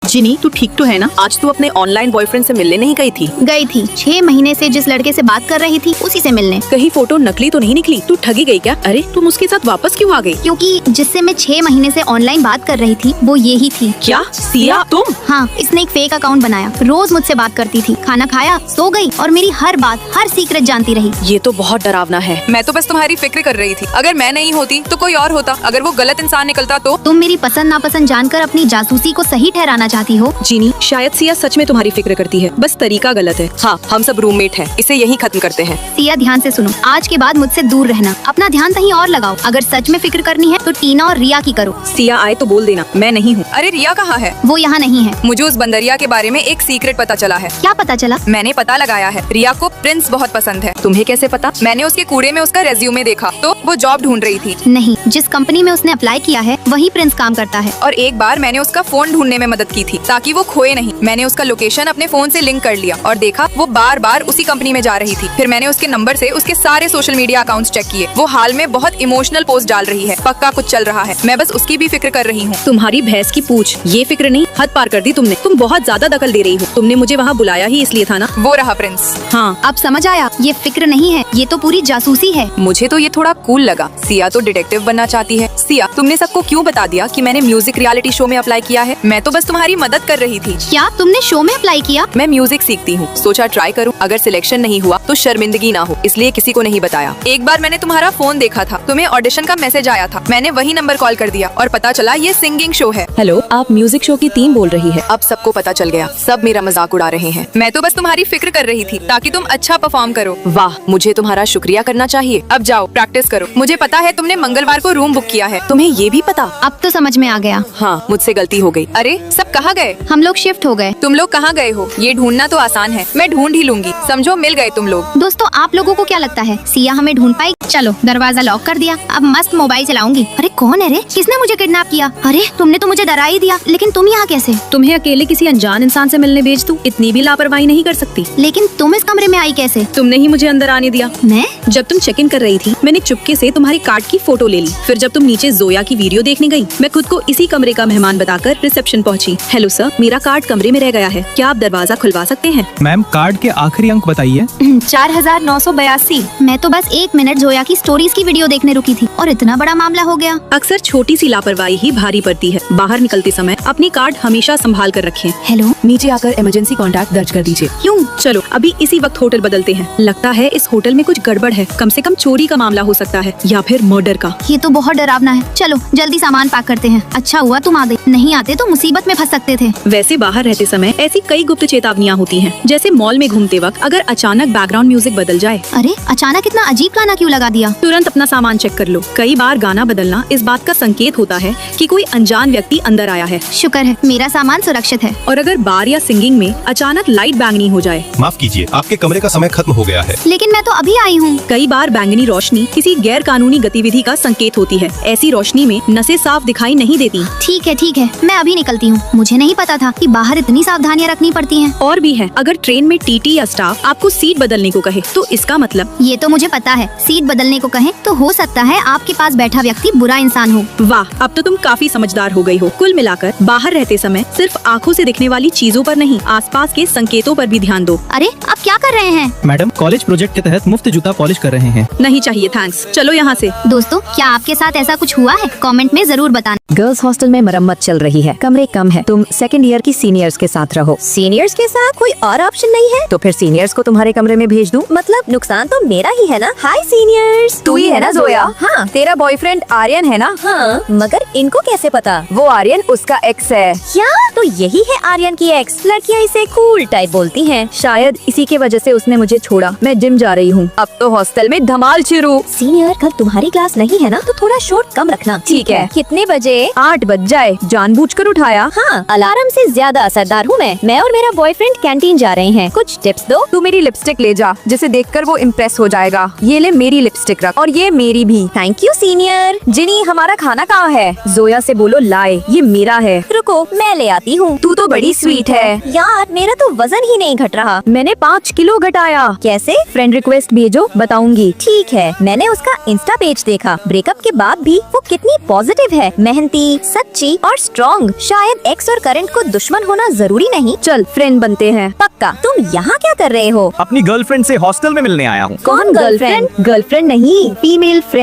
जिनी, तू ठीक तो है ना? आज तू अपने ऑनलाइन बॉयफ्रेंड से मिलने नहीं गई थी? गई थी, 6 महीने से जिस लड़के से बात कर रही थी उसी से मिलने। कहीं फोटो नकली तो नहीं निकली? तू ठगी गई क्या? अरे तुम उसके साथ वापस क्यों आ गई? क्योंकि जिससे मैं 6 महीने से ऑनलाइन बात कर रही थी वो ये ही थी। क्या सिया तुम? हाँ, इसने एक फेक अकाउंट बनाया, रोज मुझसे बात करती थी, खाना खाया, सो गई और मेरी हर बात, हर सीक्रेट जानती रही। ये तो बहुत डरावना है। मैं तो बस तुम्हारी फिक्र कर रही थी। अगर मैं नहीं होती तो कोई और होता। अगर वो गलत इंसान निकलता तो? तुम मेरी पसंद नापसंद जानकर अपनी जासूसी को सही ठहराना चाहती हो। जीनी, शायद सिया सच में तुम्हारी फिक्र करती है, बस तरीका गलत है। हाँ, हम सब रूममेट हैं। इसे यहीं खत्म करते हैं। सिया, ध्यान से सुनो, आज के बाद मुझसे दूर रहना, अपना ध्यान कहीं और लगाओ। अगर सच में फिक्र करनी है तो टीना और रिया की करो। सिया आए तो बोल देना, मैं नहीं हूँ। अरे रिया कहाँ है? वो यहाँ नहीं है। मुझे उस बंदरिया के बारे में एक सीक्रेट पता चला है। क्या पता चला? मैंने पता लगाया है, रिया को प्रिंस बहुत पसंद है। तुम्हें कैसे पता? मैंने उसके कूड़े में उसका रेज्यूमे देखा तो वो जॉब ढूंढ रही थी। नहीं, जिस कंपनी में उसने अप्लाई किया है वही प्रिंस काम करता है। और एक बार मैंने उसका फोन ढूंढने में मदद की थी ताकि वो खोए नहीं। मैंने उसका लोकेशन अपने फोन से लिंक कर लिया और देखा वो बार बार उसी कंपनी में जा रही थी। फिर मैंने उसके नंबर से उसके सारे सोशल मीडिया अकाउंट्स चेक किए। वो हाल में बहुत इमोशनल पोस्ट डाल रही है, पक्का कुछ चल रहा है। मैं बस उसकी भी फिक्र कर रही हूँ। तुम्हारी भैंस की पूछ, ये फिक्र नहीं, हद पार कर दी तुमने। तुम बहुत ज्यादा दखल दे रही हो। तुमने मुझे वहाँ बुलाया ही इसलिए था ना? वो रहा प्रिंस। हाँ, अब समझ आया, ये फिक्र नहीं है, ये तो पूरी जासूसी है। मुझे तो ये थोड़ा कूल लगा। सिया तो डिटेक्टिव बनना चाहती है। सिया, तुमने सबको क्यों बता दिया कि मैंने म्यूजिक रियलिटी शो में अप्लाई किया है? मैं तो बस तुम्हारी मदद कर रही थी। क्या तुमने शो में अप्लाई किया? मैं म्यूजिक सीखती हूँ, सोचा ट्राई करूँ। अगर सिलेक्शन नहीं हुआ तो शर्मिंदगी ना हो, इसलिए किसी को नहीं बताया। एक बार मैंने तुम्हारा फोन देखा था, तुम्हें ऑडिशन का मैसेज आया था। मैंने वही नंबर कॉल कर दिया और पता चला ये सिंगिंग शो है। हेलो, आप म्यूजिक शो की टीम बोल रही है? अब सबको पता चल गया, सब मेरा मजाक उड़ा रहे हैं। मैं तो बस तुम्हारी फिक्र कर रही थी ताकि तुम अच्छा परफॉर्म करो। वाह, मुझे तुम्हारा शुक्रिया करना चाहिए। अब जाओ प्रैक्टिस करो। मुझे पता है तुमने मंगलवार को रूम बुक किया है। तुम्हें ये भी पता? अब तो समझ में आ गया। हाँ, मुझसे गलती हो गई। अरे सब कहाँ गए? हम लोग शिफ्ट हो गए। तुम लोग कहाँ गए हो? ये ढूंढना तो आसान है, मैं ढूंढ ही लूंगी। समझो मिल गए तुम लोग। दोस्तों, आप लोगों को क्या लगता है सिया हमें ढूंढ पाई? चलो, दरवाजा लॉक कर दिया, अब मस्त मोबाइल चलाऊंगी। अरे कौन है रे? किसने मुझे किडनैप किया? अरे तुमने तो मुझे डरा ही दिया, लेकिन तुम यहाँ कैसे? तुम्हें अकेले किसी अनजान इंसान से मिलने भेज दूं? इतनी भी लापरवाही नहीं कर सकती। लेकिन तुम इस कमरे में आई कैसे? तुमने ही मुझे अंदर आने दिया। मैं? जब तुम चेक इन कर रही थी, मैंने चुपके से तुम्हारी कार्ड की फोटो ले ली। फिर जब तुम नीचे जोया की वीडियो देखने गई, मैं खुद को इसी कमरे का मेहमान बताकर रिसेप्शन पहुंची। हेलो सर, मेरा कार्ड कमरे में रह गया है, क्या आप दरवाजा खुलवा सकते हैं? मैम, कार्ड के आखिरी अंक बताइए। 4982। मैं तो बस 1 मिनट जोया की स्टोरीज की वीडियो देखने रुकी थी और इतना बड़ा मामला हो गया। अक्सर छोटी सी लापरवाही ही भारी पड़ती है। बाहर निकलते समय अपनी कार्ड हमेशा संभाल कर रखें। हेलो, नीचे आकर इमरजेंसी कॉन्टैक्ट दर्ज कर दीजिए। क्यों? चलो अभी इसी वक्त होटल बदलते हैं। लगता है इस होटल में कुछ गड़बड़ है। कम से कम चोरी का मामला हो सकता है या फिर मर्डर का। ये तो बहुत डरावना है। चलो जल्दी सामान पैक करते हैं। अच्छा हुआ तुम आ गई, नहीं आते तो मुसीबत में फंस सकते थे। वैसे बाहर रहते समय ऐसी कई गुप्त चेतावनियाँ होती हैं, जैसे मॉल में घूमते वक्त अगर अचानक बैकग्राउंड म्यूजिक बदल जाए। अरे अचानक इतना अजीब गाना क्यों लगा दिया? तुरंत अपना सामान चेक कर लो। कई बार गाना बदलना इस बात का संकेत होता है कि कोई अनजान व्यक्ति अंदर आया है। शुक्र है मेरा सामान सुरक्षित है। और अगर बार या सिंगिंग में अचानक लाइट बैंगनी हो जाए। माफ कीजिए, आपके कमरे का समय खत्म हो गया है। लेकिन मैं तो अभी आई हूँ। कई बार बैंगनी रोशनी किसी गैर कानूनी गतिविधि का संकेत होती है। ऐसी रोशनी में नसें साफ दिखाई नहीं देती। ठीक है, मैं अभी निकलती हूँ। मुझे नहीं पता था कि बाहर इतनी सावधानियाँ रखनी पड़ती हैं। और भी है, अगर ट्रेन में टीटी या स्टाफ आपको सीट बदलने को कहे तो इसका मतलब? ये तो मुझे पता है, सीट बदलने को कहें तो हो सकता है आपके पास बैठा व्यक्ति बुरा इंसान हो। वाह, अब तो तुम काफी समझदार हो गई हो। कुल मिलाकर बाहर रहते समय सिर्फ आँखों से दिखने वाली चीजों पर नहीं, आसपास के संकेतों पर भी ध्यान दो। अरे आप क्या कर रहे हैं? मैडम, कॉलेज प्रोजेक्ट के तहत मुफ्त जूता पॉलिश कर रहे हैं। नहीं चाहिए, थैंक्स। चलो यहाँ से। दोस्तों, क्या आपके साथ ऐसा कुछ हुआ है? कमेंट में जरूर बताना। गर्ल्स हॉस्टल में मरम्मत चल रही है, कमरे कम है, तुम सेकंड ईयर की सीनियर्स के साथ रहो। सीनियर्स के साथ कोई और ऑप्शन नहीं है? तो फिर सीनियर्स को तुम्हारे कमरे में भेज दूं? मतलब नुकसान तो मेरा ही है ना। हाय सीनियर्स, तू ही है ना जोया? हाँ। तेरा बॉयफ्रेंड आर्यन है ना? हाँ, मगर इनको कैसे पता? वो आर्यन उसका एक्स है। क्या? तो यही है आर्यन की एक्स? लड़कियाँ इसे कूल टाइप बोलती हैं। शायद इसी के वजह से उसने मुझे छोड़ा। मैं जिम जा रही हूँ। अब तो हॉस्टल में धमाल शुरू। सीनियर, कल तुम्हारी क्लास नहीं है ना, तो थोड़ा शॉर्ट कम रखना। ठीक है। कितने बजे? 8 बज जाए, जानबूझकर उठाया। हाँ, अलार्म से ज्यादा असरदार हूँ मैं और मेरा बॉयफ्रेंड कैंटीन जा रहे हैं। कुछ टिप्स दो। तू मेरी लिपस्टिक ले जा, जिसे देखकर वो इम्प्रेस हो जाएगा। ये ले मेरी लिपस्टिक रख, और ये मेरी भी। Thank you senior. जिनी, हमारा खाना कहाँ है? जोया से बोलो लाए, ये मेरा है। रुको, मैं ले आती हूँ। तू तो बड़ी स्वीट है। यार, मेरा तो वजन ही नहीं घट रहा। मैंने 5 किलो घटाया। कैसे? फ्रेंड रिक्वेस्ट भेजो, बताऊंगी। ठीक है, मैंने उसका इंस्टा पेज देखा। ब्रेकअप के बाद भी वो कितनी पॉजिटिव है। मेहंदी मेहनती, सच्ची और स्ट्रॉन्ग। शायद एक्स और करंट को दुश्मन होना जरूरी नहीं। चल फ्रेंड बनते हैं। पक्का। तुम यहाँ क्या कर रहे हो? अपनी गर्लफ्रेंड से हॉस्टल में मिलने आया हूँ। कौन गर्लफ्रेंड? गर्लफ्रेंड नहीं, फीमेल फ्रेंड।